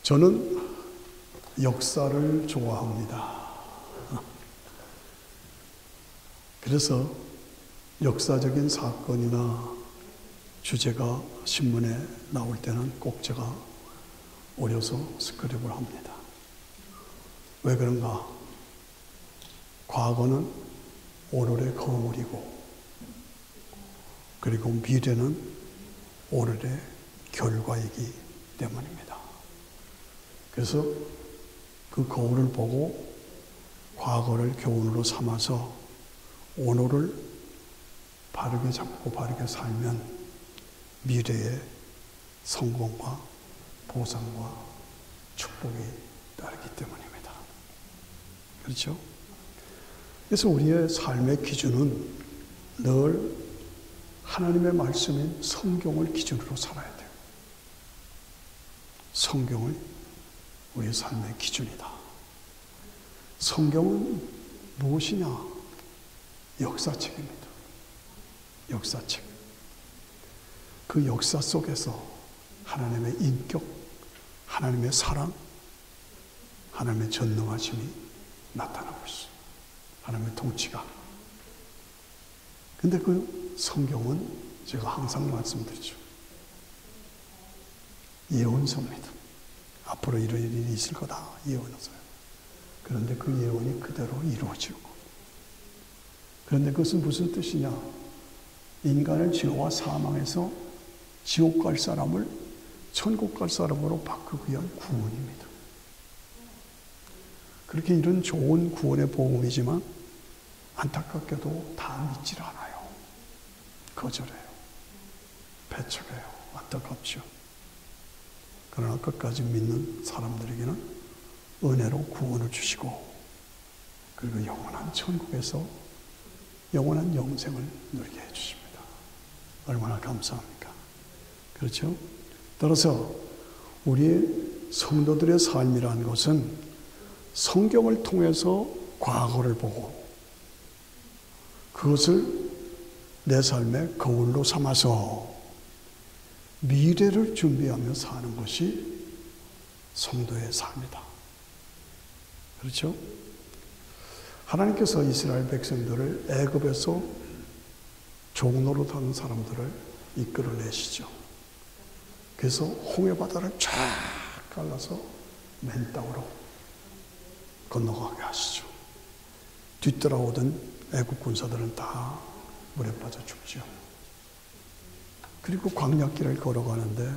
저는 역사를 좋아합니다. 그래서 역사적인 사건이나 주제가 신문에 나올 때는 꼭 제가 오려서 스크립을 합니다. 왜 그런가? 과거는 오늘의 거울이고, 그리고 미래는 오늘의 결과이기 때문입니다. 그래서 그 거울을 보고 과거를 교훈으로 삼아서 오늘을 바르게 잡고 바르게 살면 미래의 성공과 보상과 축복이 따르기 때문입니다. 그렇죠? 그래서 우리의 삶의 기준은 늘 하나님의 말씀인 성경을 기준으로 살아야 돼요. 성경을 우리의 삶의 기준이다. 성경은 무엇이냐? 역사책입니다. 역사책. 그 역사 속에서 하나님의 인격, 하나님의 사랑, 하나님의 전능하심이 나타나고 있어요. 하나님의 통치가. 근데 그 성경은 제가 항상 말씀드리죠. 예언서입니다. 앞으로 이런 일이 있을 거다. 예언서요. 그런데 그 예언이 그대로 이루어지고. 그런데 그것은 무슨 뜻이냐? 인간을 죄와 사망에서 지옥 갈 사람을 천국 갈 사람으로 바꾸기 위한 구원입니다. 그렇게 이런 좋은 구원의 복음이지만 안타깝게도 다 믿질 않아요. 거절해요. 배척해요. 안타깝죠. 그러나 끝까지 믿는 사람들에게는 은혜로 구원을 주시고, 그리고 영원한 천국에서 영원한 영생을 누리게 해주십니다. 얼마나 감사합니까? 그렇죠? 따라서 우리의 성도들의 삶이라는 것은 성경을 통해서 과거를 보고 그것을 내 삶의 거울로 삼아서 미래를 준비하며 사는 것이 성도의 삶이다. 그렇죠? 하나님께서 이스라엘 백성들을 애굽에서 종노릇하는 사람들을 이끌어내시죠. 그래서 홍해바다를 쫙 갈라서 맨 땅으로 건너가게 하시죠. 뒤돌아오던 애굽 군사들은 다 물에 빠져 죽죠. 그리고 광야길을 걸어가는데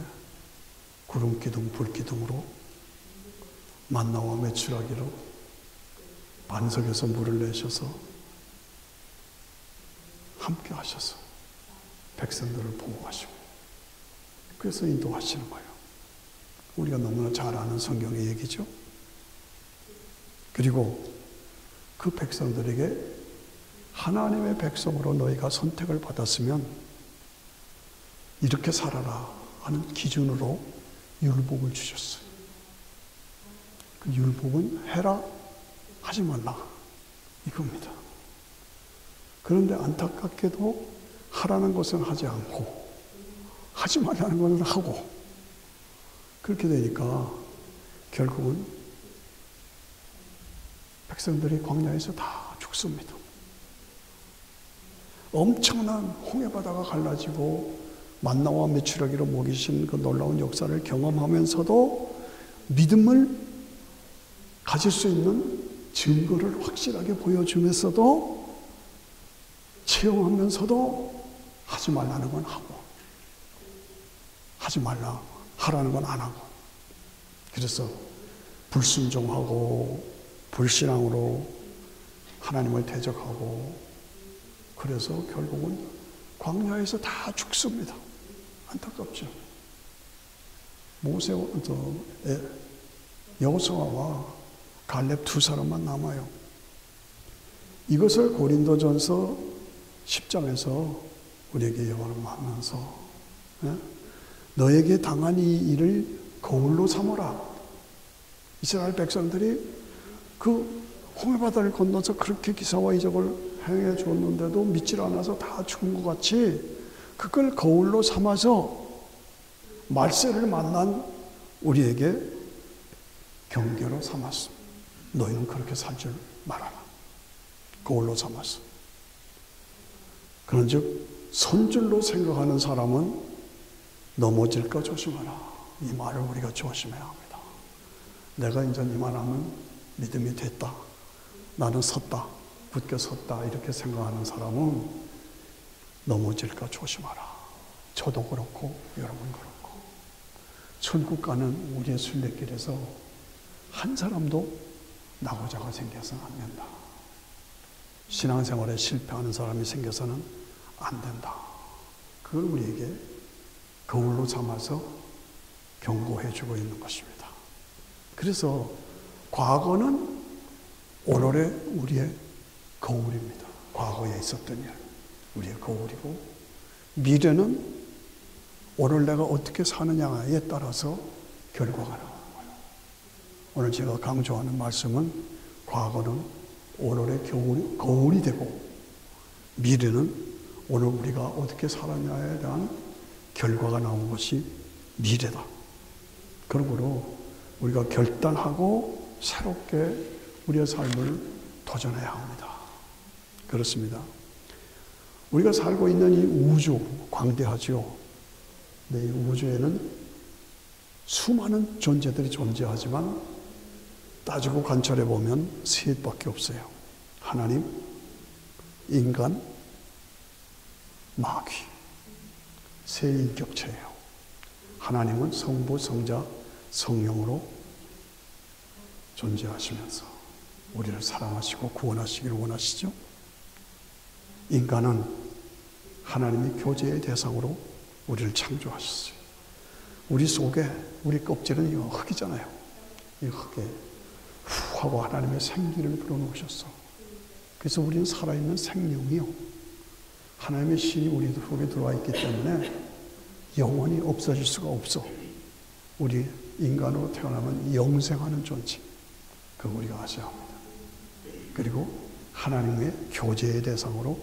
구름기둥, 불기둥으로 만나와 메추라기로 반석에서 물을 내셔서 함께 하셔서 백성들을 보호하시고, 그래서 인도하시는 거예요. 우리가 너무나 잘 아는 성경의 얘기죠. 그리고 그 백성들에게 하나님의 백성으로 너희가 선택을 받았으면 이렇게 살아라 하는 기준으로 율법을 주셨어요. 그 율법은 해라, 하지 말라, 이겁니다. 그런데 안타깝게도 하라는 것은 하지 않고 하지 말라는 것은 하고, 그렇게 되니까 결국은 백성들이 광야에서 다 죽습니다. 엄청난 홍해바다가 갈라지고 만나와 메추라기로 먹이신 그 놀라운 역사를 경험하면서도 믿음을 가질 수 있는 증거를 확실하게 보여주면서도 체험하면서도 하지 말라는 건 하고 하지 말라 하라는 건 안 하고, 그래서 불순종하고 불신앙으로 하나님을 대적하고, 그래서 결국은 광야에서 다 죽습니다. 안타깝죠. 여호수아와 갈렙 두 사람만 남아요. 이것을 고린도전서 10장에서 우리에게 예언하면서 너에게 당한 이 일을 거울로 삼어라. 이스라엘 백성들이 그 홍해바다를 건너서 그렇게 기사와 이적을 행해 줬는데도 믿질 않아서 다 죽은 것 같이 그걸 거울로 삼아서 말세를 만난 우리에게 경계로 삼았어. 너희는 그렇게 살 줄 말아라. 거울로 삼았어. 그런즉 선줄로 생각하는 사람은 넘어질까 조심하라. 이 말을 우리가 조심해야 합니다. 내가 이제 이만 하면 믿음이 됐다. 나는 섰다. 굳게 섰다. 이렇게 생각하는 사람은 넘어질까 조심하라. 저도 그렇고 여러분 그렇고 천국 가는 우리의 순례길에서 한 사람도 낙오자가 생겨서는 안 된다. 신앙생활에 실패하는 사람이 생겨서는 안 된다. 그걸 우리에게 거울로 삼아서 경고해 주고 있는 것입니다. 그래서 과거는 오늘의 우리의 거울입니다. 과거에 있었던 일, 우리의 거울이고, 미래는 오늘 내가 어떻게 사느냐에 따라서 결과가 나오는 거예요. 오늘 제가 강조하는 말씀은 과거는 오늘의 거울이 되고, 미래는 오늘 우리가 어떻게 살았냐에 대한 결과가 나온 것이 미래다. 그러므로 우리가 결단하고 새롭게 우리의 삶을 도전해야 합니다. 그렇습니다. 우리가 살고 있는 이 우주, 광대하죠. 근데 이 우주에는 수많은 존재들이 존재하지만 따지고 관찰해 보면 셋밖에 없어요. 하나님, 인간, 마귀. 세 인격체예요. 하나님은 성부, 성자, 성령으로 존재하시면서 우리를 사랑하시고 구원하시기를 원하시죠. 인간은 하나님이 교제의 대상으로 우리를 창조하셨어요. 우리 속에, 우리 껍질은 이 흙이잖아요. 이 흙에 후 하고 하나님의 생기를 불어넣으셨어. 그래서 우리는 살아있는 생명이요. 하나님의 신이 우리 속에 들어와 있기 때문에 영원히 없어질 수가 없어. 우리 인간으로 태어나면 영생하는 존재. 그거 우리가 아셔야 합니다. 그리고 하나님의 교제의 대상으로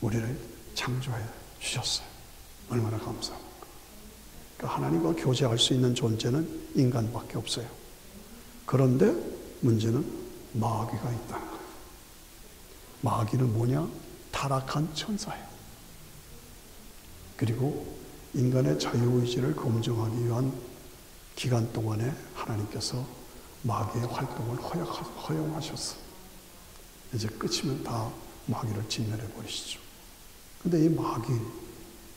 우리를 창조해 주셨어요. 얼마나 감사합니까? 그러니까 하나님과 교제할 수 있는 존재는 인간밖에 없어요. 그런데 문제는 마귀가 있다는 거예요. 마귀는 뭐냐? 타락한 천사예요. 그리고 인간의 자유의지를 검증하기 위한 기간 동안에 하나님께서 마귀의 활동을 허용하셨어. 이제 끝이면 다 마귀를 진멸해 버리시죠. 근데 이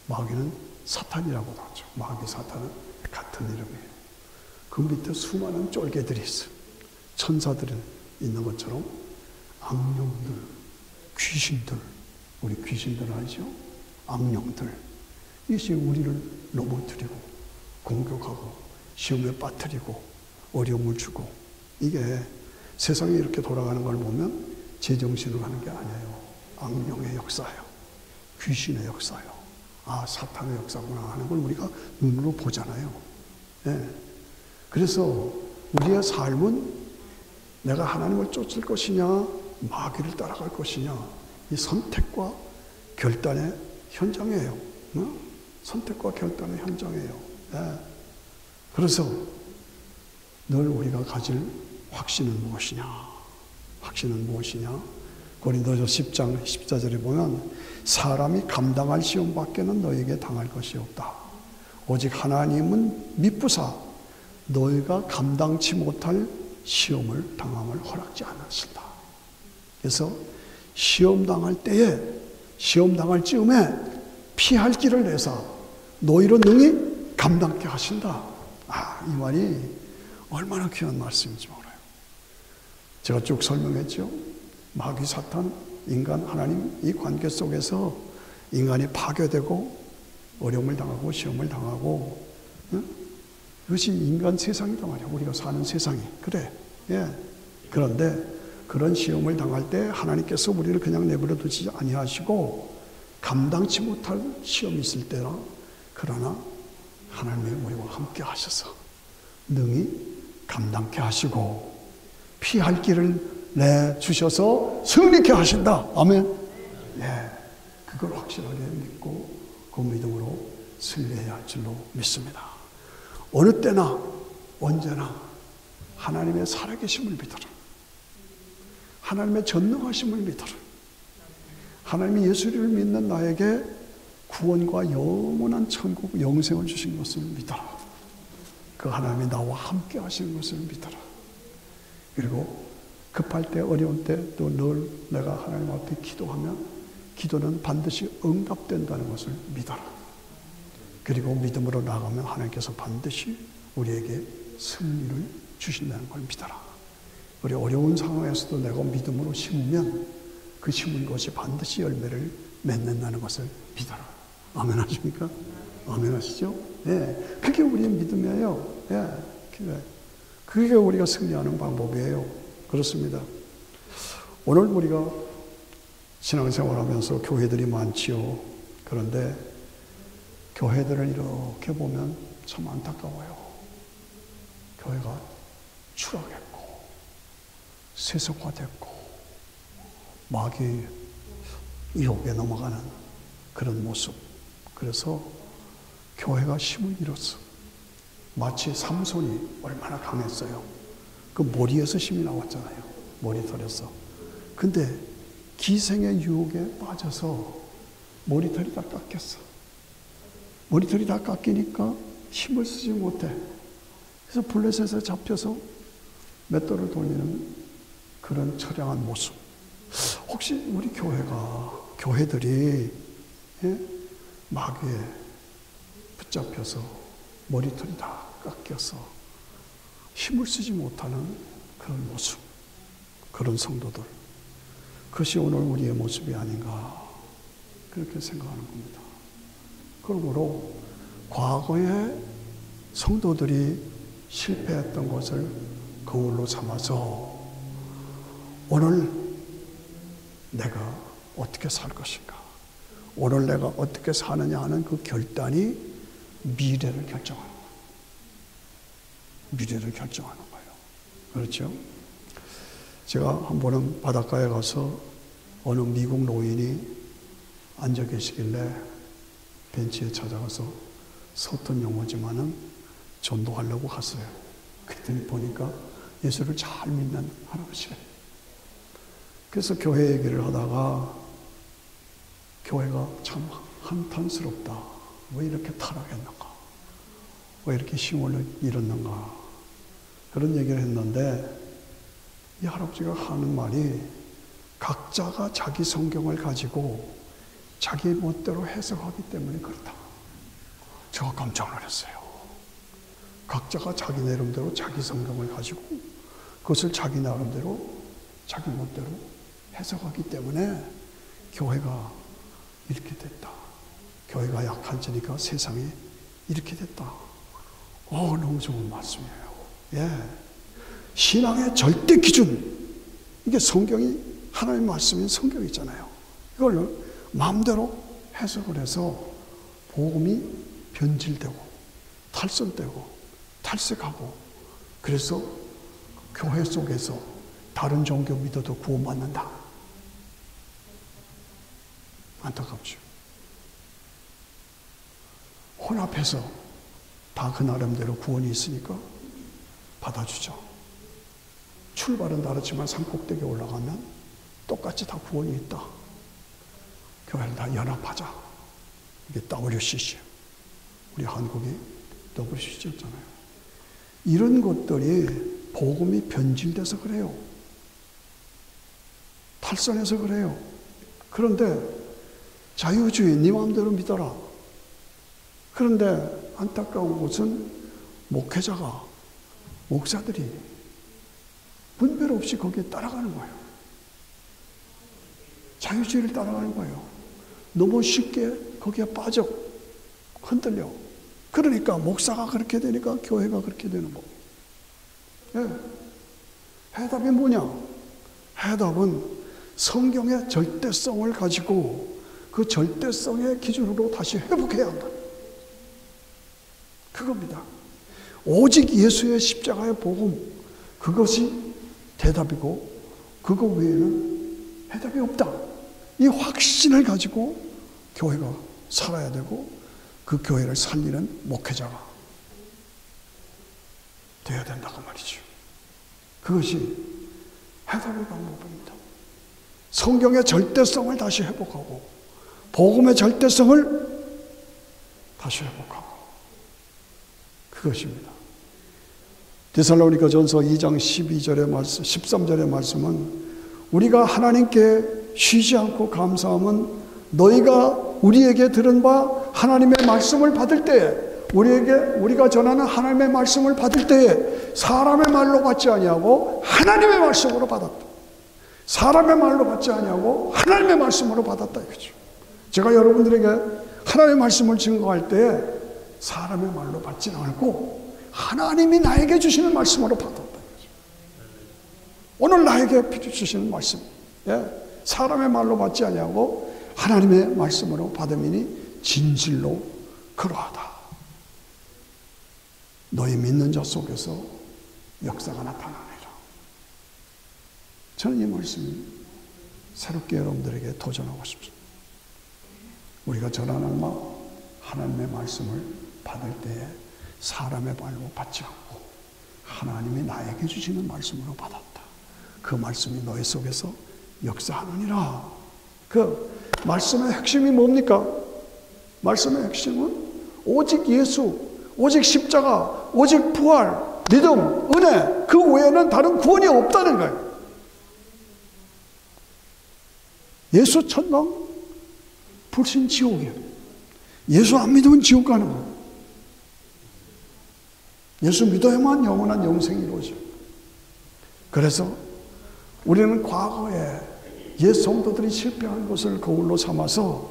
마귀는 사탄이라고도 하죠. 마귀, 사탄은 같은 이름이에요. 그 밑에 수많은 쫄개들이 있어요. 천사들이 있는 것처럼 악령들, 귀신들, 우리 귀신들 알죠? 악령들. 이것이 우리를 넘어뜨리고 공격하고 시험에 빠뜨리고 어려움을 주고, 이게 세상이 이렇게 돌아가는 걸 보면 제정신으로 하는 게 아니에요. 악령의 역사예요. 귀신의 역사예요. 아, 사탄의 역사구나 하는 걸 우리가 눈으로 보잖아요. 예. 그래서 우리의 삶은 내가 하나님을 쫓을 것이냐, 마귀를 따라갈 것이냐, 이 선택과 결단의 현장이에요. 선택과 결단의 현장이에요. 예. 그래서 늘 우리가 가질 확신은 무엇이냐? 확신은 무엇이냐? 고린도서 10장 14절에 보면 사람이 감당할 시험밖에는 너에게 당할 것이 없다. 오직 하나님은 미쁘사 너희가 감당치 못할 시험을 당함을 허락지 않으신다. 그래서 시험 당할 때에, 시험 당할 즈음에 피할 길을 내사 너희로 능히 감당케 하신다. 아, 이 말이 얼마나 귀한 말씀인지 몰라요. 제가 쭉 설명했죠. 마귀, 사탄, 인간, 하나님 이 관계 속에서 인간이 파괴되고 어려움을 당하고 시험을 당하고, 이것이 인간 세상이다 말이야. 우리가 사는 세상이. 그래. 예. 그런데 그런 시험을 당할 때 하나님께서 우리를 그냥 내버려 두지 아니하시고 감당치 못할 시험이 있을 때나, 그러나 하나님이 우리와 함께 하셔서 능히 감당케 하시고 피할 길을 내주셔서 승리케 하신다. 아멘. 예. 그걸 확실하게 믿고 그 믿음으로 승리해야 할 줄로 믿습니다. 어느 때나 언제나 하나님의 살아계심을 믿어라. 하나님의 전능하심을 믿어라. 하나님이 예수를 믿는 나에게 구원과 영원한 천국, 영생을 주신 것을 믿어라. 그 하나님이 나와 함께 하시는 것을 믿어라. 그리고 급할 때, 어려운 때 또 늘 내가 하나님 앞에 기도하면 기도는 반드시 응답된다는 것을 믿어라. 그리고 믿음으로 나가면 하나님께서 반드시 우리에게 승리를 주신다는 걸 믿어라. 우리 어려운 상황에서도 내가 믿음으로 심으면 그 심은 것이 반드시 열매를 맺는다는 것을 믿어라. 아멘 하십니까? 아멘 하시죠? 네. 그게 우리의 믿음이에요. 네. 그게 우리가 승리하는 방법이에요. 그렇습니다. 오늘 우리가 신앙생활 하면서 교회들이 많지요. 그런데 교회들을 이렇게 보면 참 안타까워요. 교회가 추락했고, 세속화됐고, 마귀 유혹에 넘어가는 그런 모습. 그래서 교회가 힘을 잃었어. 마치 삼손이 얼마나 강했어요. 그 머리에서 힘이 나왔잖아요. 머리털에서. 근데 기생의 유혹에 빠져서 머리털이 다 깎였어. 머리털이 다 깎이니까 힘을 쓰지 못해. 그래서 블레셋에 잡혀서 맷돌을 돌리는 그런 처량한 모습. 혹시 우리 교회들이 마귀에 붙잡혀서 머리털이 다 깎여서 힘을 쓰지 못하는 그런 모습, 그런 성도들, 그것이 오늘 우리의 모습이 아닌가 그렇게 생각하는 겁니다. 그러므로 과거에 성도들이 실패했던 것을 거울로 삼아서 오늘 내가 어떻게 살 것인가, 오늘 내가 어떻게 사느냐 하는 그 결단이 미래를 결정하는 거예요. 미래를 결정하는 거예요. 그렇죠? 제가 한 번은 바닷가에 가서 어느 미국 노인이 앉아 계시길래 벤치에 찾아가서 서툰 용어지만은 전도하려고 갔어요. 그랬더니 보니까 예수를 잘 믿는 할아버지가. 그래서 교회 얘기를 하다가 교회가 참 한탄스럽다. 왜 이렇게 타락했는가? 왜 이렇게 힘을 잃었는가? 그런 얘기를 했는데 이 할아버지가 하는 말이 각자가 자기 성경을 가지고 자기 멋대로 해석하기 때문에 그렇다. 제가 깜짝 놀랐어요. 각자가 자기 나름대로 자기 성경을 가지고 그것을 자기 나름대로 자기 멋대로 해석하기 때문에 교회가 이렇게 됐다. 교회가 약해지니까 세상이 이렇게 됐다. 너무 좋은 말씀이에요. 예. 신앙의 절대 기준. 이게 성경이 하나님의 말씀인 성경이잖아요. 이걸 마음대로 해석을 해서 복음이 변질되고 탈선되고 탈색하고 그래서 교회 속에서 다른 종교 믿어도 구원받는다. 안타깝죠. 혼합해서 다 그 나름대로 구원이 있으니까 받아주죠. 출발은 다르지만 산꼭대기에 올라가면 똑같이 다 구원이 있다. 교회를 다 연합하자. 이게 WCC. 우리 한국이 WCC였잖아요. 이런 것들이 복음이 변질돼서 그래요. 탈선해서 그래요. 그런데 자유주의 네 마음대로 믿어라. 그런데 안타까운 것은 목사들이 분별 없이 거기에 따라가는 거예요. 자유주의를 따라가는 거예요. 너무 쉽게 거기에 빠져 흔들려. 그러니까 목사가 그렇게 되니까 교회가 그렇게 되는 거. 예. 해답이 뭐냐? 해답은 성경의 절대성을 가지고 그 절대성의 기준으로 다시 회복해야 한다. 그겁니다. 오직 예수의 십자가의 복음, 그것이 대답이고 그거 외에는 해답이 없다. 이 확신을 가지고 교회가 살아야 되고 그 교회를 살리는 목회자가 되어야 된다고 말이죠. 그것이 해답의 방법입니다. 성경의 절대성을 다시 회복하고 복음의 절대성을 다시 회복하고 그것입니다. 데살로니가전서 2장 12절의 말씀, 13절의 말씀은 우리가 하나님께 쉬지 않고 감사함은 너희가 우리에게 들은 바 하나님의 말씀을 받을 때에 우리가 전하는 하나님의 말씀을 받을 때에 사람의 말로 받지 아니하고 하나님의 말씀으로 받았다. 사람의 말로 받지 아니하고 하나님의 말씀으로 받았다 이거죠. 제가 여러분들에게 하나님의 말씀을 증거할 때 사람의 말로 받지는 않고 하나님이 나에게 주시는 말씀으로 받았다 이거죠. 오늘 나에게 주시는 말씀, 사람의 말로 받지 아니하고 하나님의 말씀으로 받음이니 진실로 그러하다. 너희 믿는 자 속에서 역사가 나타나리라. 저는 이 말씀이 새롭게 여러분들에게 도전하고 싶습니다. 우리가 전하는 하나님의 말씀을 받을 때에 사람의 말로 받지 않고 하나님이 나에게 주시는 말씀으로 받았다. 그 말씀이 너희 속에서 역사하느니라. 그 말씀의 핵심이 뭡니까? 말씀의 핵심은 오직 예수, 오직 십자가, 오직 부활, 믿음, 은혜, 그 외에는 다른 구원이 없다는 거예요. 예수 천당, 불신 지옥이에요. 예수 안 믿으면 지옥 가는 거예요. 예수 믿어야만 영원한 영생이 이루어져요. 그래서 우리는 과거에 옛 성도들이 실패한 것을 거울로 삼아서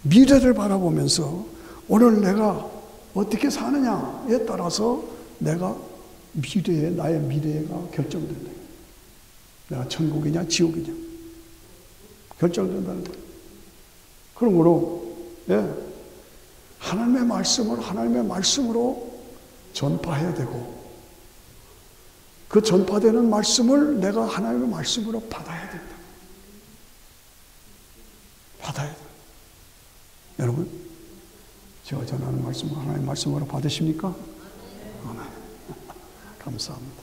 미래를 바라보면서 오늘 내가 어떻게 사느냐에 따라서 나의 미래가 결정된다. 내가 천국이냐 지옥이냐 결정된다는 거예요. 그러므로 하나님의 말씀으로 전파해야 되고 그 전파되는 말씀을 내가 하나님의 말씀으로 받아야 된다. 받아야 돼. 여러분, 제가 전하는 말씀을 하나님의 말씀으로 받으십니까? 아멘. 감사합니다.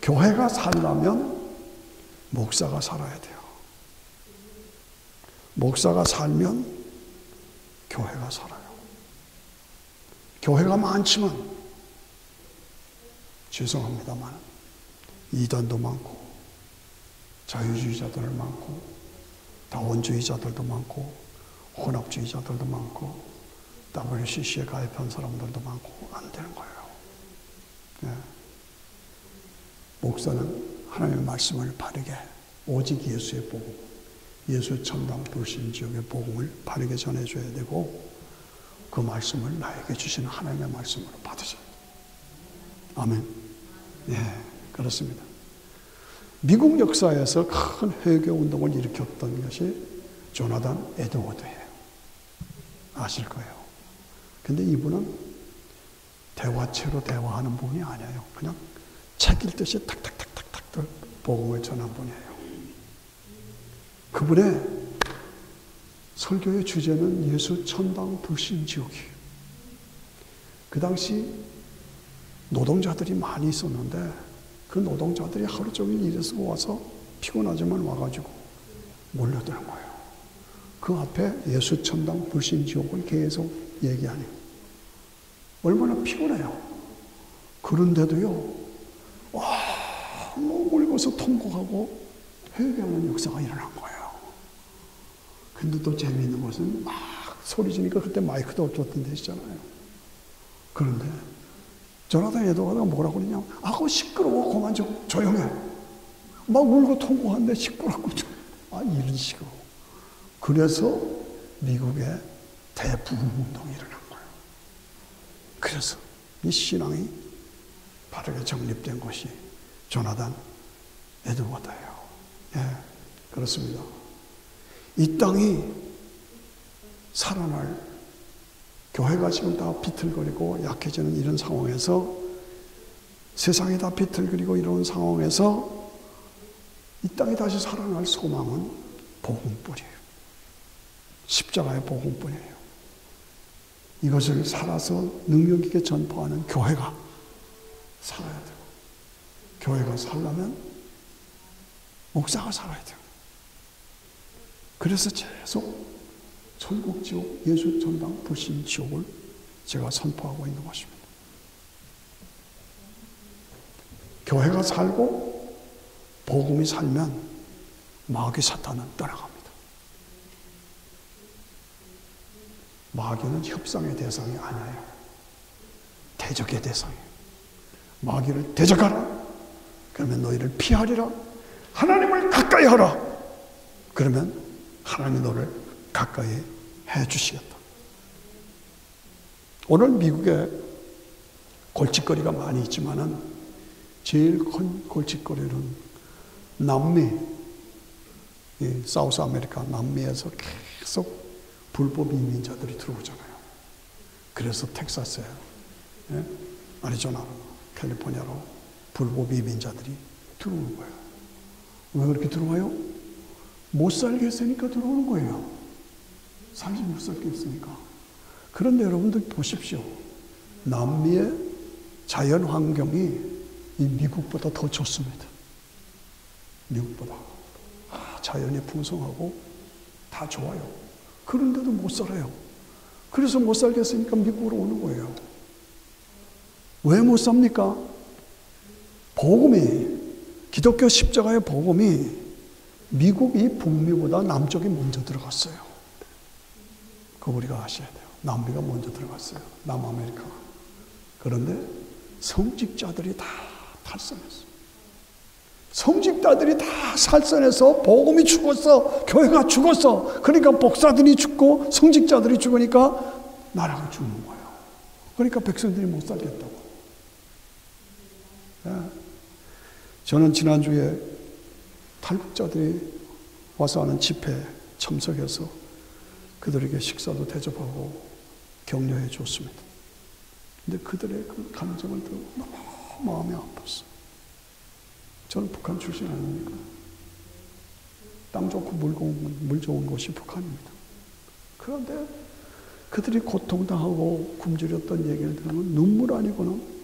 교회가 살려면 목사가 살아야 돼요. 목사가 살면 교회가 살아요. 교회가 많지만 죄송합니다만 이단도 많고 자유주의자들 많고 다원주의자들도 많고 혼합주의자들도 많고 WCC에 가입한 사람들도 많고 안 되는 거예요. 목사는 하나님의 말씀을 바르게 오직 예수의 복음, 예수 천당 불신 지옥의 복음을 바르게 전해줘야 되고 그 말씀을 나에게 주시는 하나님의 말씀으로 받으셔야 돼요. 아멘. 그렇습니다. 미국 역사에서 큰 회개 운동을 일으켰던 것이 조나단 에드워드예요. 아실 거예요. 근데 이분은 대화체로 대화하는 분이 아니에요. 그냥 책 읽듯이 탁탁탁탁탁 복음을 전한 분이에요. 그분의 설교의 주제는 예수 천당 불신 지옥이에요. 그 당시 노동자들이 많이 있었는데 그 노동자들이 하루 종일 일해서 와서 피곤하지만 와가지고 몰려드는 거예요. 그 앞에 예수 천당 불신 지옥을 계속 얘기하니 얼마나 피곤해요. 그런데도요, 뭐 울고서 통곡하고 회개하는 역사가 일어난 거예요. 근데 또 재미있는 것은 막 소리 지니까 그때 마이크도 없었던 데시잖아요. 그런데 조나단 에드워드가 뭐라고 그러냐면 그거 시끄러워. 그만 좀 조용해. 막 울고 통곡하는데 시끄럽고 이런 식으로. 그래서 미국의 대부흥운동이 일어난 거예요. 그래서 이 신앙이 바르게 정립된 것이 조나단 에드워드예요. 그렇습니다. 이 땅이 살아날 교회가 지금 다 비틀거리고 약해지는 이런 상황에서 세상이 다 비틀거리고 이런 상황에서 이 땅이 다시 살아날 소망은 복음뿐이에요. 십자가의 복음뿐이에요. 이것을 살아서 능력 있게 전파하는 교회가 살아야 되고, 교회가 살려면 목사가 살아야 돼요. 그래서 계속 천국지옥, 예수전당, 불신지옥을 제가 선포하고 있는 것입니다. 교회가 살고 복음이 살면 마귀 사탄은 떠나갑니다. 마귀는 협상의 대상이 아니에요. 대적의 대상이에요. 마귀를 대적하라. 그러면 너희를 피하리라. 하나님을 가까이 하라. 그러면 하나님이 너를 가까이 해 주시겠다. 오늘 미국에 골칫거리가 많이 있지만은 제일 큰 골칫거리는 남미, 사우스 아메리카 남미에서 계속 불법 이민자들이 들어오잖아요. 그래서 텍사스에, 아리조나, 캘리포니아로 불법 이민자들이 들어오는 거예요. 왜 그렇게 들어와요? 못 살겠으니까 들어오는 거예요. 살지 못 살겠으니까. 그런데 여러분들 보십시오. 남미의 자연 환경이 이 미국보다 더 좋습니다. 미국보다. 자연이 풍성하고 다 좋아요. 그런데도 못 살아요. 그래서 못 살겠으니까 미국으로 오는 거예요. 왜 못 삽니까? 복음이, 기독교 십자가의 복음이 미국이 북미보다 남쪽이 먼저 들어갔어요. 그거 우리가 아셔야 돼요. 남미가 먼저 들어갔어요. 남아메리카. 그런데 성직자들이 다 탈선했어요. 성직자들이 다 살선해서 복음이 죽었어. 교회가 죽었어. 그러니까 목사들이 죽고 성직자들이 죽으니까 나라가 죽는 거예요. 그러니까 백성들이 못 살겠다고. 저는 지난주에 탈북자들이 와서 하는 집회에 참석해서 그들에게 식사도 대접하고 격려해 줬습니다. 근데 그들의 그 감정을 들고 너무 마음이 아팠어. 저는 북한 출신 아닙니까? 땅 좋고 물 좋은 곳이 북한입니다. 그런데 그들이 고통당하고 굶주렸던 얘기를 들으면 눈물 아니고는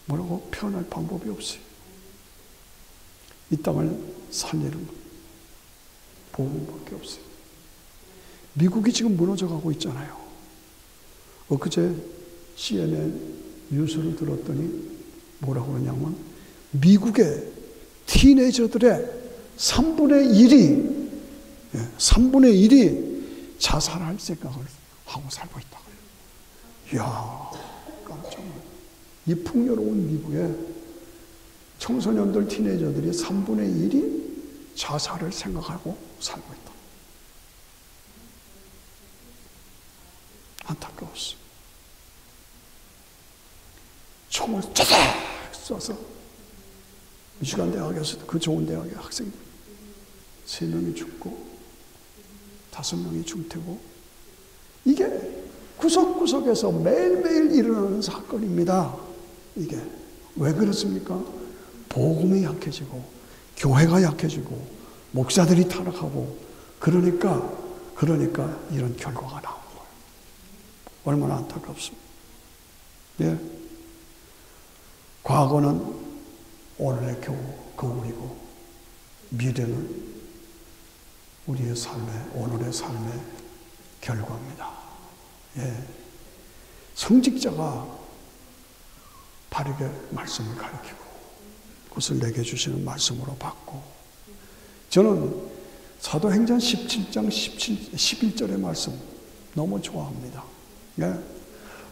뭐라고 표현할 방법이 없어요. 이 땅을 살리는 복음밖에 없어요. 미국이 지금 무너져가고 있잖아요. 엊그제 CNN 뉴스를 들었더니 뭐라고 그러냐면 미국의 티네이저들의 3분의 1이 자살할 생각을 하고 살고 있다. 이야, 깜짝 놀랐어요. 이 풍요로운 미국에 청소년들, 티네이저들이 3분의 1이 자살을 생각하고 살고 있다. 안타까웠어. 총을 짜작 쏴서 미시간 대학에서도 그 좋은 대학의 학생들 3명이 죽고 5명이 중태고, 이게 구석구석에서 매일매일 일어나는 사건입니다. 이게 왜 그렇습니까? 복음이 약해지고 교회가 약해지고 목사들이 타락하고 그러니까 이런 결과가 나온 거예요. 얼마나 안타깝습니까? 예. 과거는 오늘의 거울이고 미래는 우리의 오늘의 삶의 결과입니다. 예. 성직자가 바르게 말씀을 가르치고 그것을 내게 주시는 말씀으로 받고, 저는 사도행전 17장 11절의 말씀 너무 좋아합니다. 예.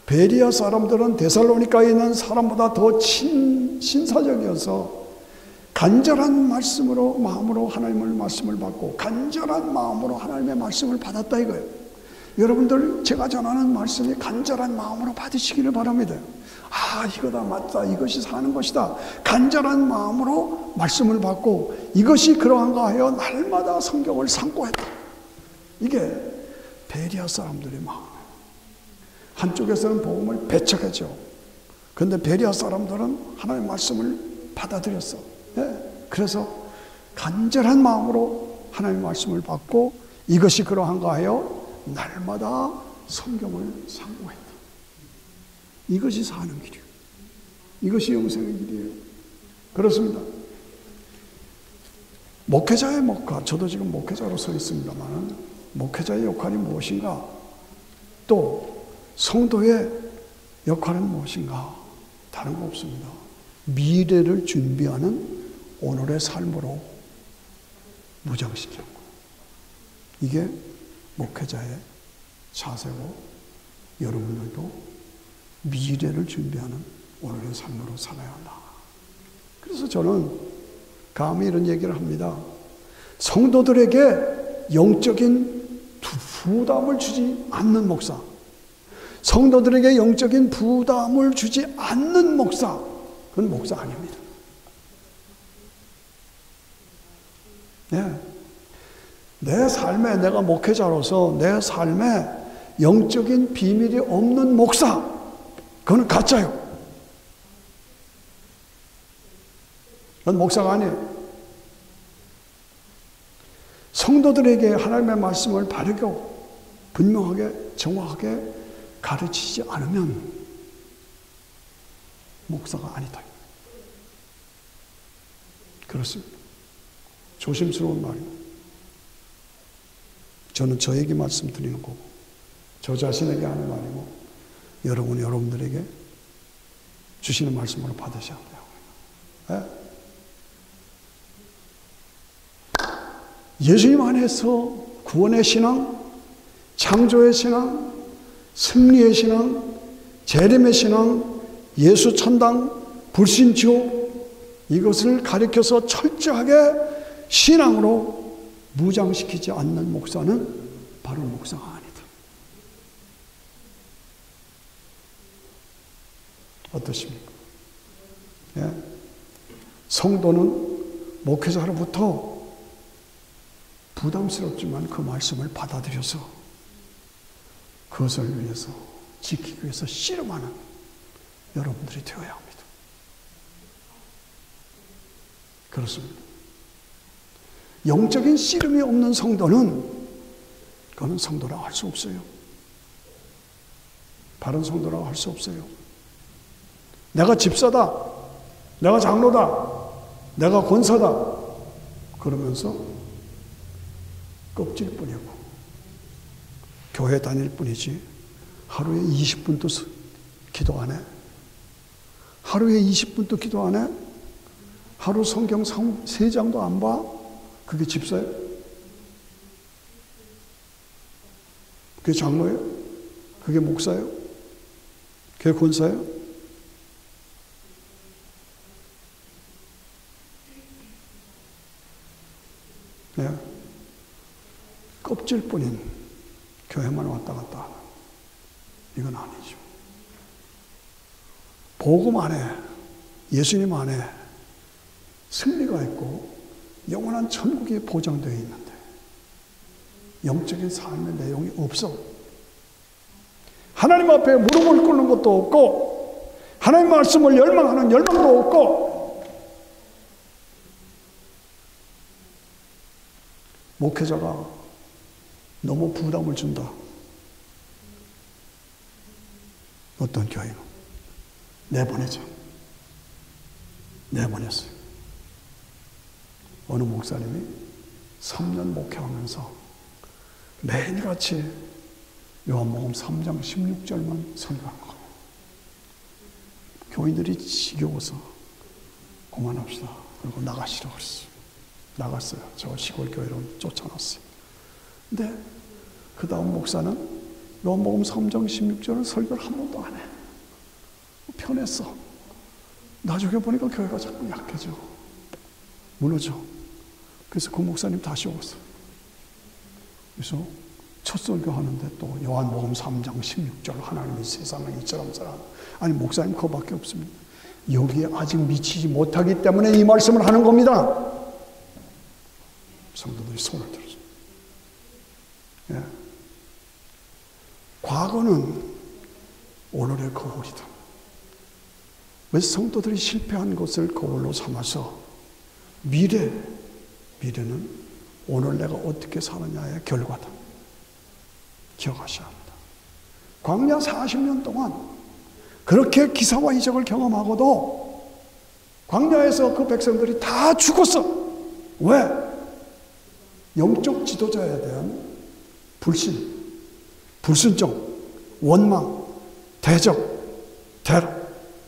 베리아 사람들은 데살로니카에 있는 사람보다 더 신사적이어서 간절한 마음으로 하나님의 말씀을 받고 간절한 마음으로 하나님의 말씀을 받았다 이거예요. 여러분들 제가 전하는 말씀이 간절한 마음으로 받으시기를 바랍니다. 이거다 맞다, 이것이 사는 것이다. 간절한 마음으로 말씀을 받고 이것이 그러한가 하여 날마다 성경을 상고했다. 이게 베리아 사람들의 마음이에요. 한쪽에서는 복음을 배척하죠. 그런데 베리아 사람들은 하나님의 말씀을 받아들였어. 예. 그래서 간절한 마음으로 하나님의 말씀을 받고 이것이 그러한가 하여 날마다 성경을 상고했다. 이것이 사는 길이에요. 이것이 영생의 길이에요. 그렇습니다. 목회자의 목화, 저도 지금 목회자로 서 있습니다만 목회자의 역할이 무엇인가? 또 성도의 역할은 무엇인가? 다른 거 없습니다. 미래를 준비하는 오늘의 삶으로 무장시키는 거. 이게 목회자의 자세고 여러분들도 미래를 준비하는 오늘의 삶으로 살아야 한다. 그래서 저는 감히 이런 얘기를 합니다. 성도들에게 영적인 부담을 주지 않는 목사, 성도들에게 영적인 부담을 주지 않는 목사, 그건 목사 아닙니다. 네. 내 삶에, 내가 목회자로서 내 삶에 영적인 비밀이 없는 목사, 그건 가짜요. 그건 목사가 아니에요. 성도들에게 하나님의 말씀을 바르게, 분명하게, 정확하게 가르치지 않으면 목사가 아니다. 그렇습니다. 조심스러운 말이에요. 저는 저에게 말씀드리는 거고, 저 자신에게 하는 말이고, 여러분들에게 주시는 말씀으로 받으셔야 돼요. 네? 예수님 안에서 구원의 신앙, 창조의 신앙, 승리의 신앙, 재림의 신앙, 예수 천당, 불신 지옥, 이것을 가리켜서 철저하게 신앙으로 무장시키지 않는 목사는 바로 목사가 아니다. 어떠십니까? 예? 성도는 목회자로부터 부담스럽지만 그 말씀을 받아들여서 그것을 위해서 지키기 위해서 씨름하는 여러분들이 되어야 합니다. 그렇습니다. 영적인 씨름이 없는 성도는 그거는 성도라고 할 수 없어요. 바른 성도라고 할 수 없어요. 내가 집사다, 내가 장로다, 내가 권사다 그러면서 껍질뿐이고 교회 다닐 뿐이지 하루에 20분도 기도 안 해? 하루에 20분도 기도 안 해? 하루 성경 3장도 안 봐? 그게 집사예요? 그게 장로예요? 그게 목사예요? 그게 권사예요? 네. 껍질뿐인 교회만 왔다 갔다 하는 이건 아니죠. 복음 안에, 예수님 안에 승리가 있고 영원한 천국이 보장되어 있는데 영적인 삶의 내용이 없어. 하나님 앞에 무릎을 꿇는 것도 없고 하나님 말씀을 열망하는 열망도 없고 목회자가 너무 부담을 준다. 어떤 교회는 내보내죠. 내보냈어요. 어느 목사님이 3년 목회하면서 매일같이 요한복음 3장 16절만 설교한 거예요. 교인들이 지겨워서 그만합시다. 그리고 나가시라고 그랬어요. 나갔어요. 저 시골 교회로 쫓아놨어요. 근데 그 다음 목사는 요한복음 3장 16절을 설교를 한 번도 안 해. 편했어. 나중에 보니까 교회가 자꾸 약해져. 무너져. 그래서 그 목사님 다시 오셨어요. 그래서 첫 설교하는데 또 요한복음 3장 16절 하나님이 세상을 이처럼 사랑. 아니 목사님 그거밖에 없습니다. 여기에 아직 미치지 못하기 때문에 이 말씀을 하는 겁니다. 성도들이 손을 들었어요. 예. 과거는 오늘의 거울이다. 왜 성도들이 실패한 것을 거울로 삼아서 미래는 오늘 내가 어떻게 사느냐의 결과다. 기억하셔야 합니다. 광야 40년 동안 그렇게 기사와 이적을 경험하고도 광야에서 그 백성들이 다 죽었어. 왜? 영적 지도자에 대한 불신, 불순종, 원망, 대적,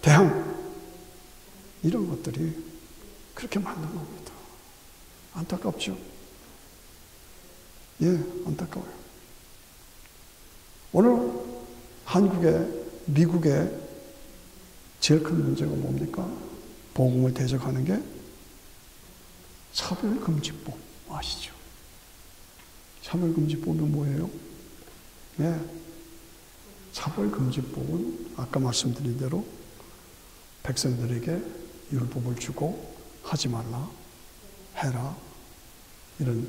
대항, 이런 것들이 그렇게 만든 겁니다. 안타깝죠? 예, 안타까워요. 오늘 한국의, 미국의 제일 큰 문제가 뭡니까? 복음을 대적하는 게 차별금지법 아시죠? 차별금지법이 뭐예요? 예, 차별금지법은 아까 말씀드린 대로 백성들에게 율법을 주고 하지 말라, 해라, 이런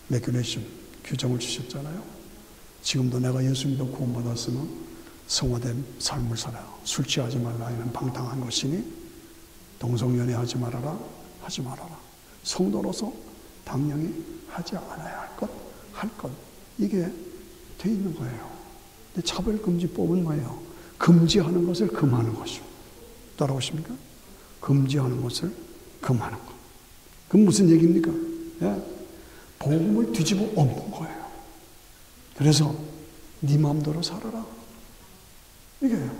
레귤레이션, 규정을 주셨잖아요. 지금도 내가 예수 믿어 구원받았으면 성화된 삶을 살아. 술 취하지 말라, 이는 방탕한 것이니 동성연애 하지 말아라, 하지 말아라. 성도로서 당연히 하지 않아야 할 것, 할 것. 이게 돼 있는 거예요. 근데 차별금지법은 뭐예요? 금지하는 것을 금하는 것이죠. 따라오십니까? 금지하는 것을 금하는 것. 그건 무슨 얘기입니까? 예? 복음을 뒤집어 엎는 거예요. 그래서 네 마음대로 살아라. 이게요.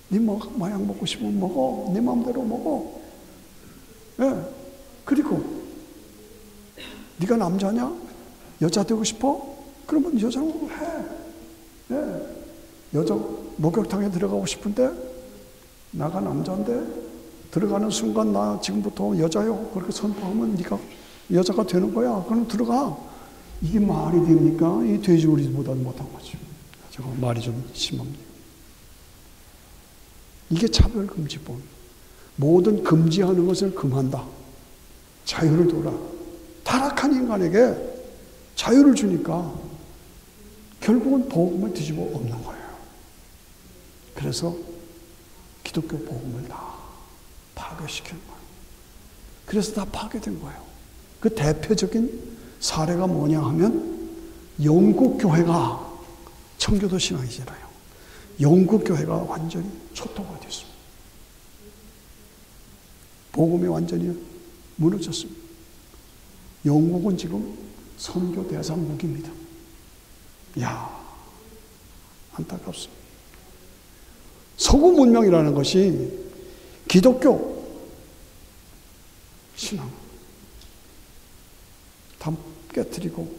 네 마약 먹고 싶으면 먹어. 네 마음대로 먹어. 예. 그리고 네가 남자냐? 여자 되고 싶어? 그러면 여자로 해. 예. 여자 목욕탕에 들어가고 싶은데 나가 남자인데 들어가는 순간 나 지금부터 여자요. 그렇게 선포하면 네가 여자가 되는 거야. 그럼 들어가. 이게 말이 됩니까? 이 돼지우리보다 못한 거죠. 제가 말이 좀 심합니다. 이게 차별금지법. 모든 금지하는 것을 금한다. 자유를 둬라. 타락한 인간에게 자유를 주니까 결국은 복음을 뒤집어 엎는 거예요. 그래서 기독교 복음을 다 파괴시키는 거예요. 그래서 다 파괴된 거예요. 그 대표적인 사례가 뭐냐 하면 영국 교회가 청교도 신앙이잖아요. 영국 교회가 완전히 초토화 됐습니다. 복음이 완전히 무너졌습니다. 영국은 지금 선교 대상 무기입니다. 이야, 안타깝습니다. 서구 문명이라는 것이 기독교 신앙 다 깨뜨리고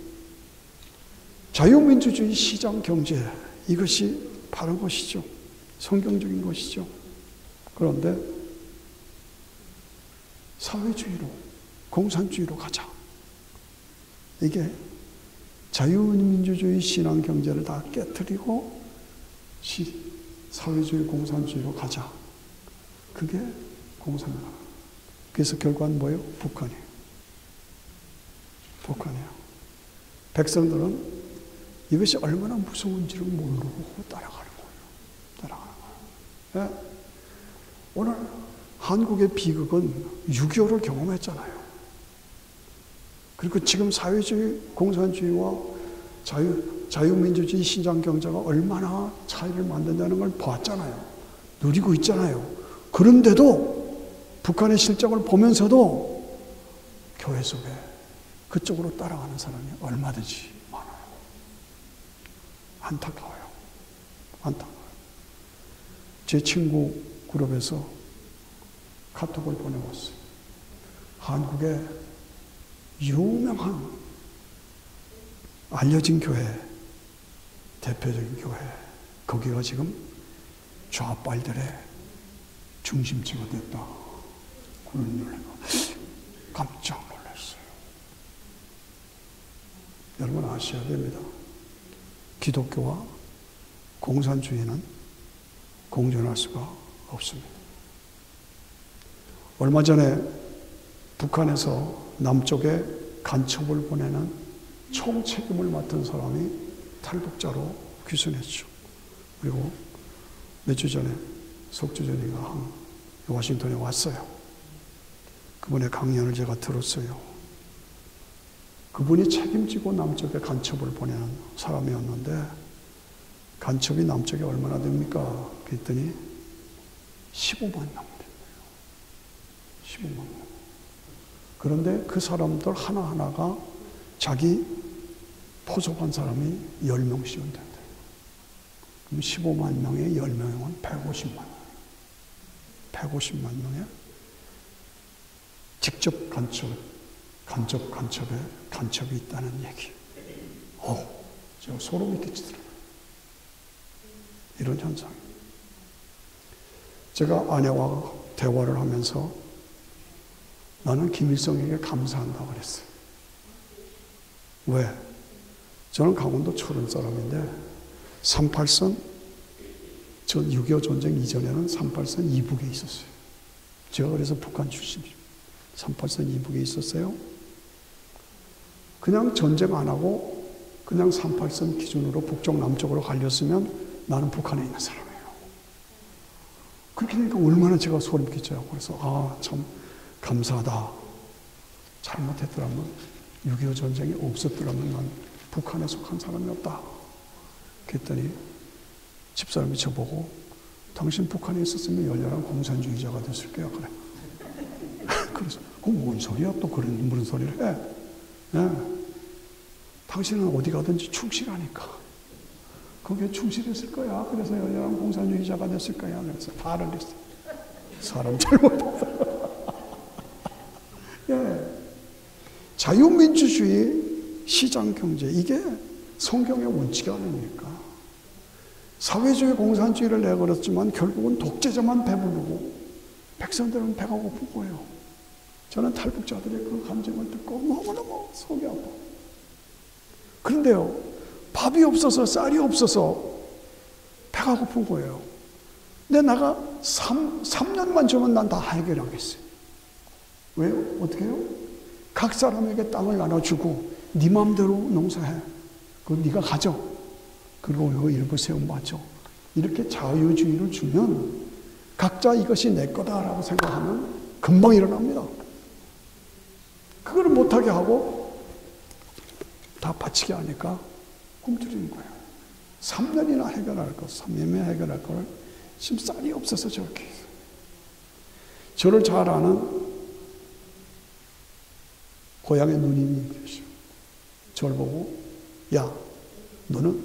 자유민주주의 시장 경제, 이것이 바른 것이죠. 성경적인 것이죠. 그런데 사회주의로, 공산주의로 가자. 이게 자유민주주의 신앙 경제를 다 깨뜨리고 사회주의, 공산주의로 가자. 그게 공산주의. 그래서 결과는 뭐예요? 북한이에요. 북한이에요. 백성들은 이것이 얼마나 무서운지를 모르고 따라가는 거예요. 따라가는 거예요. 예? 오늘 한국의 비극은 6.25를 경험했잖아요. 그리고 지금 사회주의, 공산주의와 자유민주주의 시장 경제가 얼마나 차이를 만든다는 걸 봤잖아요. 누리고 있잖아요. 그런데도 북한의 실정을 보면서도 교회 속에 그쪽으로 따라가는 사람이 얼마든지 많아요. 안타까워요. 안타까워요. 제 친구 그룹에서 카톡을 보내왔어요. 한국의 유명한 알려진 교회, 대표적인 교회, 거기가 지금 좌빨들의 중심지가 됐다. 그런 놀래가 깜짝 놀랐어요. 여러분 아셔야 됩니다. 기독교와 공산주의는 공존할 수가 없습니다. 얼마 전에 북한에서 남쪽에 간첩을 보내는 총책임을 맡은 사람이 탈북자로 귀순했죠. 그리고 몇 주 전에, 석주 전인가 워싱턴에 왔어요. 그분의 강연을 제가 들었어요. 그분이 책임지고 남쪽에 간첩을 보내는 사람이었는데 간첩이 남쪽에 얼마나 됩니까? 그랬더니 15만 명 된 거예요. 15만 명. 그런데 그 사람들 하나하나가 자기 포섭한 사람이 10명씩은 된다. 그럼 15만 명에 10명은 150만 명. 150만 명에 직접 간첩이 있다는 얘기. 제가 소름이 끼치더라고요. 이런 현상. 제가 아내와 대화를 하면서 나는 김일성에게 감사한다고 그랬어요. 왜? 저는 강원도 철원 사람인데 38선, 전 6.25 전쟁 이전에는 38선 이북에 있었어요. 제가 그래서 북한 출신이에요. 38선 이북에 있었어요. 그냥 전쟁 안 하고 그냥 38선 기준으로 북쪽 남쪽으로 갈렸으면 나는 북한에 있는 사람이에요. 그렇게 되니까 얼마나 제가 소름 끼쳐요. 그래서 참 감사하다. 잘못했더라면 6.25 전쟁이 없었더라면 난 북한에 속한 사람이 없다. 그랬더니 집사람이 저보고 당신 북한에 있었으면 열렬한 공산주의자가 됐을 거야. 그래. 그래서 뭔 소리야? 또 그런 무슨 소리를 해? 네. 당신은 어디 가든지 충실하니까 거기에 충실했을 거야. 그래서 열렬한 공산주의자가 됐을 거야. 그래서 말을 했어. 사람 잘못했어. 예. 자유민주주의, 시장경제 이게 성경의 원칙이 아닙니까? 사회주의 공산주의를 내걸었지만 결국은 독재자만 배부르고 백성들은 배가 고픈 거예요. 저는 탈북자들의 그 감정을 듣고 너무너무 속이 아파. 그런데요, 밥이 없어서 쌀이 없어서 배가 고픈 거예요. 근데 내가 3년만 주면 난 다 해결하겠어요. 왜요? 어떻게 해요? 각 사람에게 땅을 나눠주고 네 마음대로 농사해. 그거 네가 가져. 그리고 이거 일부 세금 맞죠. 이렇게 자유주의를 주면 각자 이것이 내 거다라고 생각하면 금방 일어납니다. 그거를 못하게 하고 다 바치게 하니까 꿈틀이는 거예요. 3년이나 해결할 것, 3년이나 해결할 걸 지금 쌀이 없어서 저렇게 해요. 저를 잘 아는 고향의 누님이 계셔. 저를 보고, 야, 너는,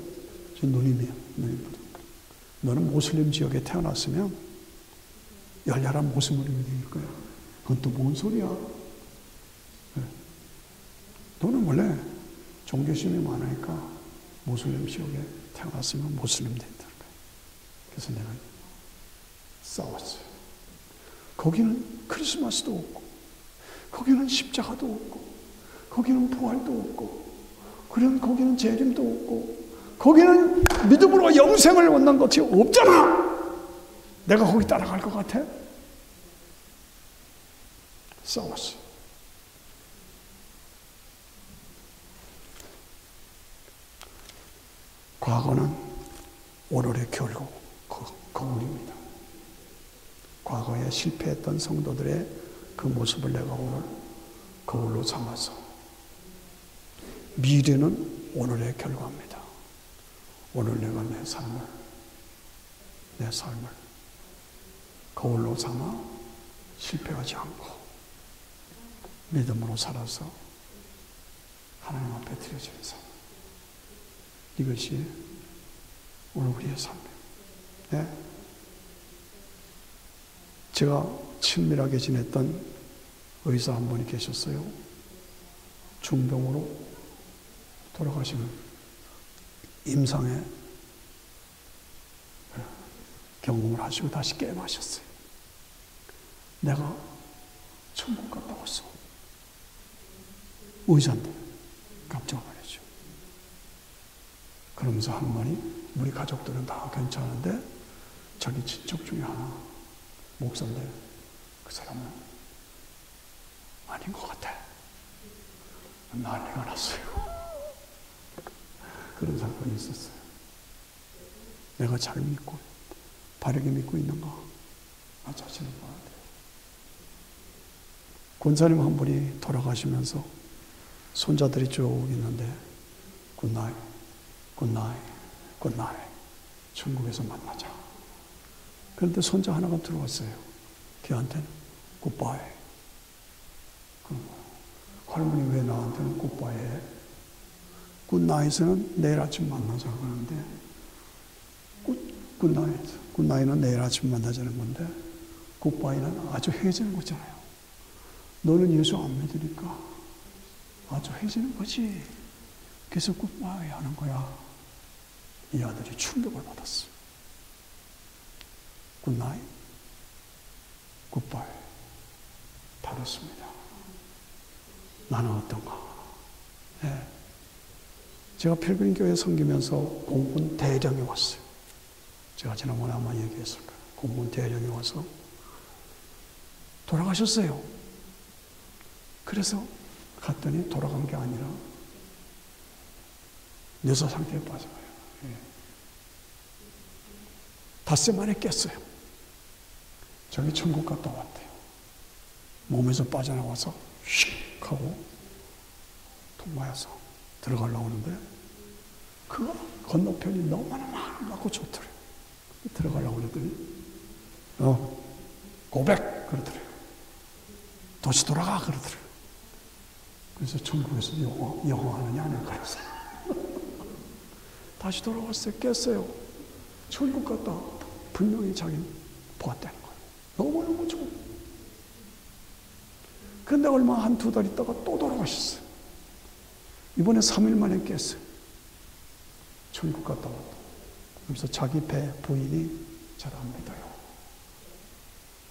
저 누님이야. 누님보다. 너는 모슬림 지역에 태어났으면 열렬한 모슬림이 될 거야. 그건 또 뭔 소리야? 네. 너는 원래 종교심이 많으니까 모슬림 지역에 태어났으면 모슬림 된다는 거야. 그래서 내가 싸웠어요. 거기는 크리스마스도 없고, 거기는 십자가도 없고, 거기는 부활도 없고, 거기는 재림도 없고, 거기는 믿음으로 영생을 얻는 것이 없잖아. 내가 거기 따라갈 것 같아? 싸웠어요. 과거는 오늘의 결국 거울입니다. 과거에 실패했던 성도들의 그 모습을 내가 오늘 거울로 삼아서 미래는 오늘의 결과입니다. 오늘 내가 내 삶을 거울로 삼아 실패하지 않고 믿음으로 살아서 하나님 앞에 드려지는 삶. 이것이 오늘 우리의 삶이에요. 네? 제가 친밀하게 지냈던 의사 한 분이 계셨어요. 중병으로 돌아가시는 임상에 경험을 하시고 다시 깨어나셨어요. 내가 천국 갔다 왔어. 의사인데 깜짝 놀랐죠. 그러면서 한 분이 우리 가족들은 다 괜찮은데 자기 친척 중에 하나 목사인데 그 사람은 아닌 것 같아. 난리가 났어요. 그런 사건이 있었어요. 내가 잘 믿고 바르게 믿고 있는가? 나 자신을 봐야 돼. 권사님 한 분이 돌아가시면서 손자들이 쭉 있는데 굿나잇, 굿나잇, 굿나잇. 천국에서 만나자. 그런데 손자 하나가 들어왔어요. 걔한테는 굿바이. 할머니 왜 나한테는 굿바이 해? 굿나잇은 내일 아침 만나자 그러는데 굿나잇은 내일 아침 만나자는 건데 굿바이는 아주 헤어지는 거잖아요. 너는 예수 안 믿으니까 아주 헤어지는 거지. 그래서 굿바이 하는 거야. 이 아들이 충격을 받았어. 굿나잇, 굿바이 다르습니다. 나는 어떤가? 네. 제가 필그림 교회 섬기면서 공군 대령이 왔어요. 제가 지난번에 아마 얘기했을 거예요. 공군 대령이 와서 돌아가셨어요. 그래서 갔더니 돌아간 게 아니라 뇌사 상태에 빠져요. 닷새 만에 깼어요. 저기 천국 갔다 왔대요. 몸에서 빠져나와서 휙 하고 통마여서 들어가려고 하는데 그 건너편이 너무나 많고 좋더래요. 들어가려고 그랬더니 고백 그러더래요. 다시 돌아가 그러더래요. 그래서 천국에서 영어 하느냐 안 그랬어요. 다시 돌아왔어요. 깼어요. 천국 갔다 분명히 자기는 보았다는 거예요. 너무너무 좋고. 근데 얼마 한 두 달 있다가 또 돌아가셨어요. 이번에 3일 만에 깼어요. 천국 갔다 왔다. 그래서 자기 배 부인이 잘 안 믿어요.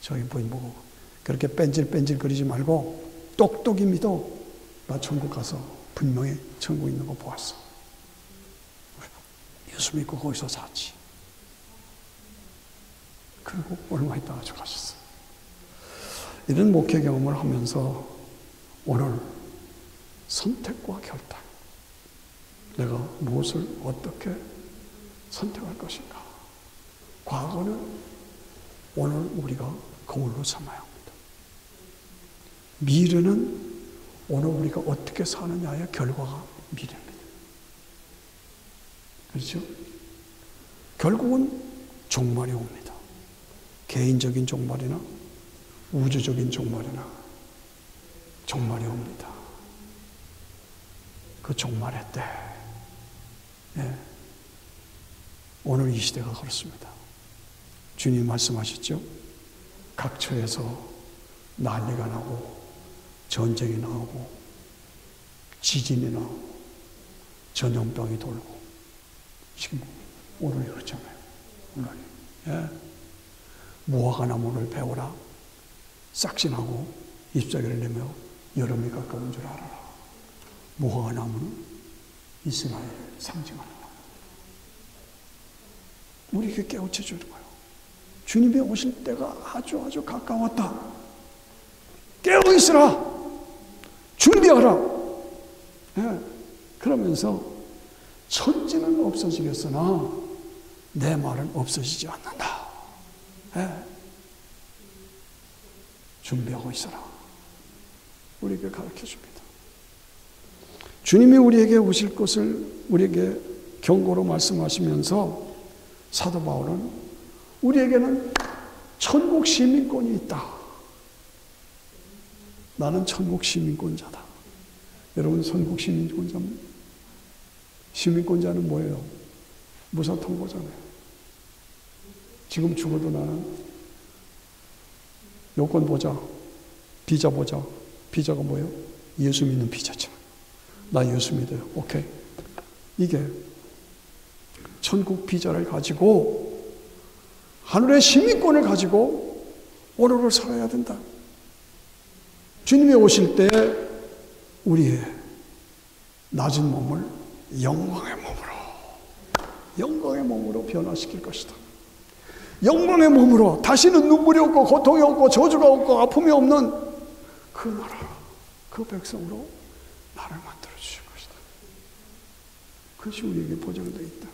저희 부인 보고 그렇게 뺀질뺀질 거리지 말고 똑똑히 믿어. 나 천국 가서 분명히 천국 있는 거 보았어. 예수 믿고 거기서 잤지. 그리고 얼마 있다가 가셨어요. 이런 목회 경험을 하면서 오늘 선택과 결단. 내가 무엇을 어떻게 선택할 것인가. 과거는 오늘 우리가 거울로 삼아야 합니다. 미래는 오늘 우리가 어떻게 사느냐의 결과가 미래입니다. 그렇죠? 결국은 종말이 옵니다. 개인적인 종말이나 우주적인 종말이나 종말이 옵니다. 그 종말의 때, 예. 오늘 이 시대가 그렇습니다. 주님 말씀하셨죠? 각 처에서 난리가 나고 전쟁이 나오고 지진이 나오고 전염병이 돌고 지금 오늘 그렇잖아요. 오늘. 예. 무화과 나무를 베어라. 싹신하고 잎사귀를 내며 여름이 가까운 줄 알아라. 무화과 나무는 이스라엘을 상징하는 나무. 우리에게 깨우쳐 주는 거예요. 주님이 오실 때가 아주 가까웠다. 깨어 있으라. 준비하라. 예. 그러면서 천지는 없어지겠으나 내 말은 없어지지 않는다. 예. 준비하고 있어라. 우리에게 가르쳐 줍니다. 주님이 우리에게 오실 것을 우리에게 경고로 말씀하시면서 사도 바울은 우리에게는 천국 시민권이 있다. 나는 천국 시민권자다. 여러분 천국 시민권자는 뭐예요? 무사통보잖아요. 지금 죽어도 나는 요건 보자. 비자 보자. 비자가 뭐예요? 예수 믿는 비자죠. 나 예수 믿어요. 오케이. 이게 천국 비자를 가지고 하늘의 시민권을 가지고 오늘을 살아야 된다. 주님이 오실 때 우리의 낮은 몸을 영광의 몸으로 변화시킬 것이다. 영광의 몸으로 다시는 눈물이 없고 고통이 없고 저주가 없고 아픔이 없는 그 나라, 그 백성으로 나를 만들어 주실 것이다. 그것이 우리에게 보장되어 있다.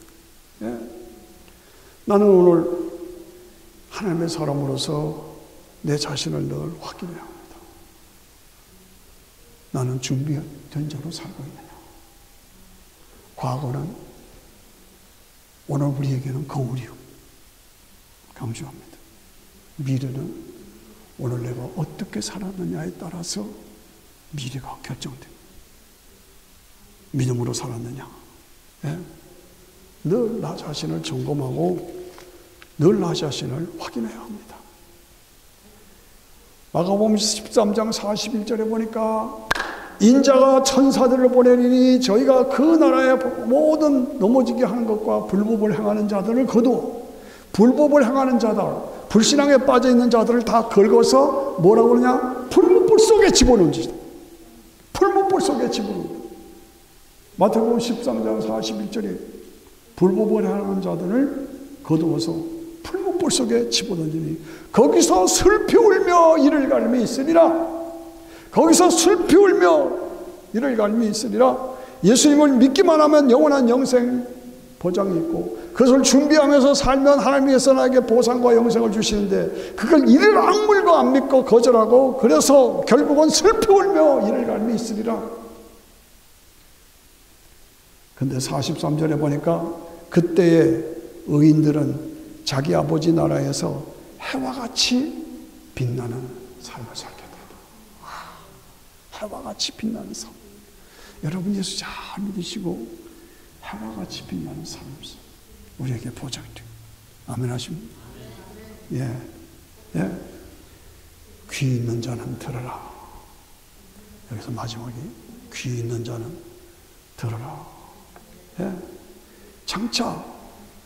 예? 나는 오늘 하나님의 사람으로서 내 자신을 늘 확인해야 합니다. 나는 준비된 자로 살고 있느냐. 과거는 오늘 우리에게는 거울이요. 강조합니다. 미래는 오늘 내가 어떻게 살았느냐에 따라서 미래가 결정됩니다. 믿음으로 살았느냐. 예? 늘 나 자신을 점검하고 늘 나 자신을 확인해야 합니다. 마가복음 13장 41절에 보니까 인자가 천사들을 보내리니 저희가 그 나라의 모든 넘어지게 하는 것과 불법을 행하는 자들을 거두어 불법을 행하는 자들, 불신앙에 빠져있는 자들을 다 긁어서 뭐라고 그러냐? 풀무불 속에 집어넣는다. 풀무불 속에 집어넣는다. 마태복음 13장 41절에 불법을 행하는 자들을 거두어서 풀무불 속에 집어넣으니 거기서 슬피 울며 이를 갈미 있으리라. 거기서 슬피 울며 이를 갈미 있으리라. 예수님을 믿기만 하면 영원한 영생 보장이 있고 그것을 준비하면서 살면 하나님께서 나에게 보상과 영생을 주시는데 그걸 이를 악물고 안 믿고 거절하고 그래서 결국은 슬피 울며 이를 갈미 있으리라. 근데 43절에 보니까 그때의 의인들은 자기 아버지 나라에서 해와 같이 빛나는 삶을 살게 된다. 해와 같이 빛나는 삶. 여러분 예수 잘 믿으시고 해와 같이 빛나는 삶을 우리에게 보장돼요. 아멘 하십니까? 예. 예. 귀 있는 자는 들어라. 여기서 마지막에 귀 있는 자는 들어라. 예. 장차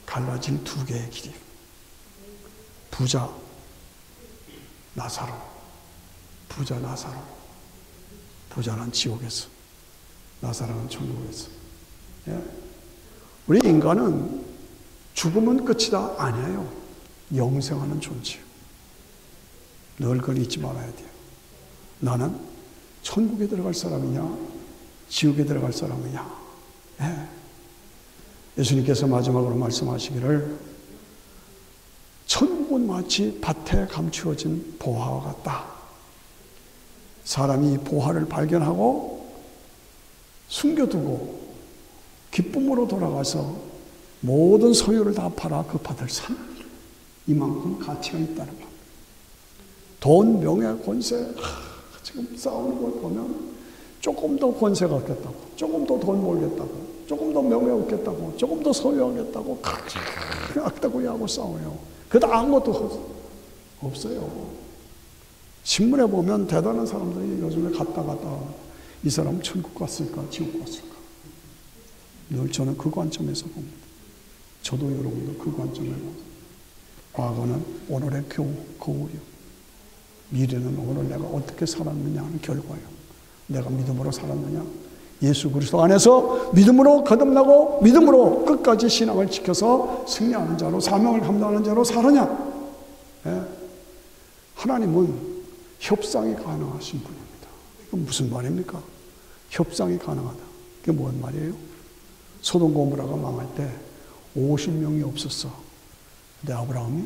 갈라질 두 개의 길이. 부자 나사로. 부자 나사로. 부자는 지옥에서, 나사로는 천국에서. 예. 우리 인간은 죽으면 끝이다 아니에요. 영생하는 존재예요. 늘 그걸 잊지 말아야 돼요. 나는 천국에 들어갈 사람이냐 지옥에 들어갈 사람이냐. 예. 예수님께서 마지막으로 말씀하시기를 천국은 마치 밭에 감추어진 보화와 같다. 사람이 보화를 발견하고 숨겨두고 기쁨으로 돌아가서 모든 소유를 다 팔아 그 밭을 산 이만큼 가치가 있다는 것. 돈, 명예, 권세 지금 싸우는 걸 보면 조금 더 권세가 얻겠다고, 조금 더 돈 벌겠다고, 조금 더 명예 얻겠다고, 조금 더 소유하겠다고 악다구리하고 싸워요. 그래도 아무것도 없어요. 신문에 보면 대단한 사람들이 요즘에 갔다 이 사람 천국 갔을까 지옥 갔을까. 늘 저는 그 관점에서 봅니다. 저도 여러분도 그 관점에서 과거는 오늘의 거울이요. 미래는 오늘 내가 어떻게 살았느냐 하는 결과예요. 내가 믿음으로 살았느냐, 예수 그리스도 안에서 믿음으로 거듭나고 믿음으로 끝까지 신앙을 지켜서 승리하는 자로 사명을 감당하는 자로 살았냐. 예? 하나님은 협상이 가능하신 분입니다. 이건 무슨 말입니까? 협상이 가능하다. 그게 뭔 말이에요? 소돔 고모라가 망할 때 50명이 없었어. 근데 아브라함이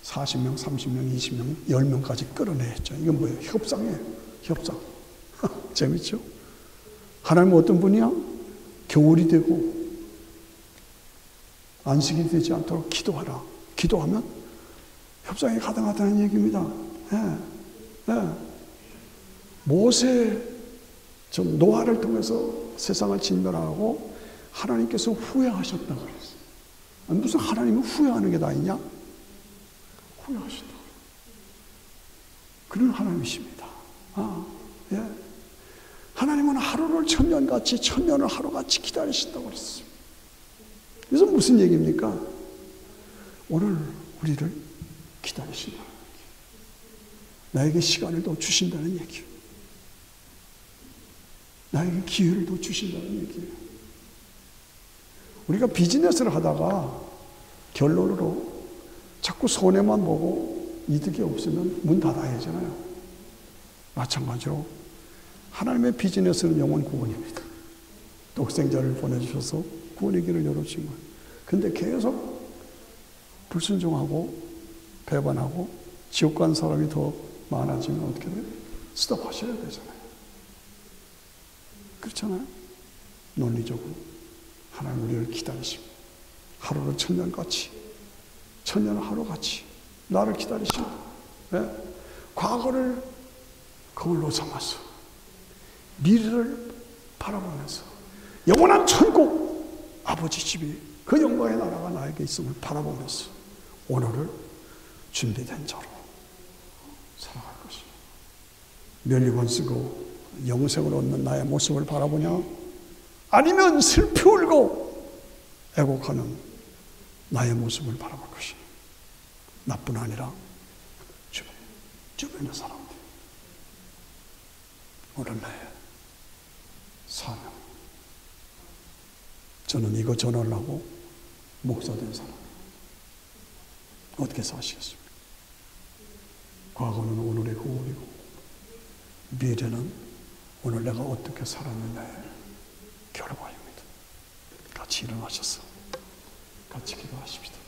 40명, 30명, 20명, 10명까지 끌어내었죠. 이건 뭐예요? 협상이에요. 협상. 재밌죠? 하나님은 어떤 분이야? 겨울이 되고 안식이 되지 않도록 기도하라. 기도하면 협상이 가능하다는 얘기입니다. 예. 예. 모세, 노아를 통해서 세상을 진멸하고 하나님께서 후회하셨다고 그랬어요. 무슨 하나님은 후회하는 게 다 있냐? 후회하셨다. 그런 하나님이십니다. 예. 하나님은 하루를 천년같이, 천년을 하루같이 기다리신다고 그랬어요. 그래서 무슨 얘기입니까? 오늘 우리를 기다리신다는 얘기. 나에게 시간을 더 주신다는 얘기예요. 나에게 기회를 더 주신다는 얘기예요. 우리가 비즈니스를 하다가 결론으로 자꾸 손해만 보고 이득이 없으면 문 닫아야 하잖아요. 마찬가지로 하나님의 비즈니스는 영혼 구원입니다. 독생자를 보내주셔서 구원의 길을 열어주신 거예요. 근데 계속 불순종하고 배반하고 지옥 간 사람이 더 많아지면 어떻게 돼요? 스톱하셔야 되잖아요. 그렇잖아요. 논리적으로 하나님 우리를 기다리십니다. 하루를 천년같이, 천년을 하루같이 나를 기다리십니다. 과거를 거울로 삼아서 미래를 바라보면서 영원한 천국 아버지 집이 그 영광의 나라가 나에게 있음을 바라보면서 오늘을 준비된 자로 살아갈 것입니다. 멸류관 쓰고 영생을 얻는 나의 모습을 바라보냐? 아니면 슬피 울고 애곡하는 나의 모습을 바라볼 것입니다. 나뿐 아니라 주변의 사람들. 오늘 나의 사명. 저는 이거 전화를 하고 목사된 사람. 어떻게 사시겠습니까? 과거는 오늘의 거울이고 미래는 오늘 내가 어떻게 살았느냐의 결과입니다. 같이 일어나셔서 같이 기도하십시다.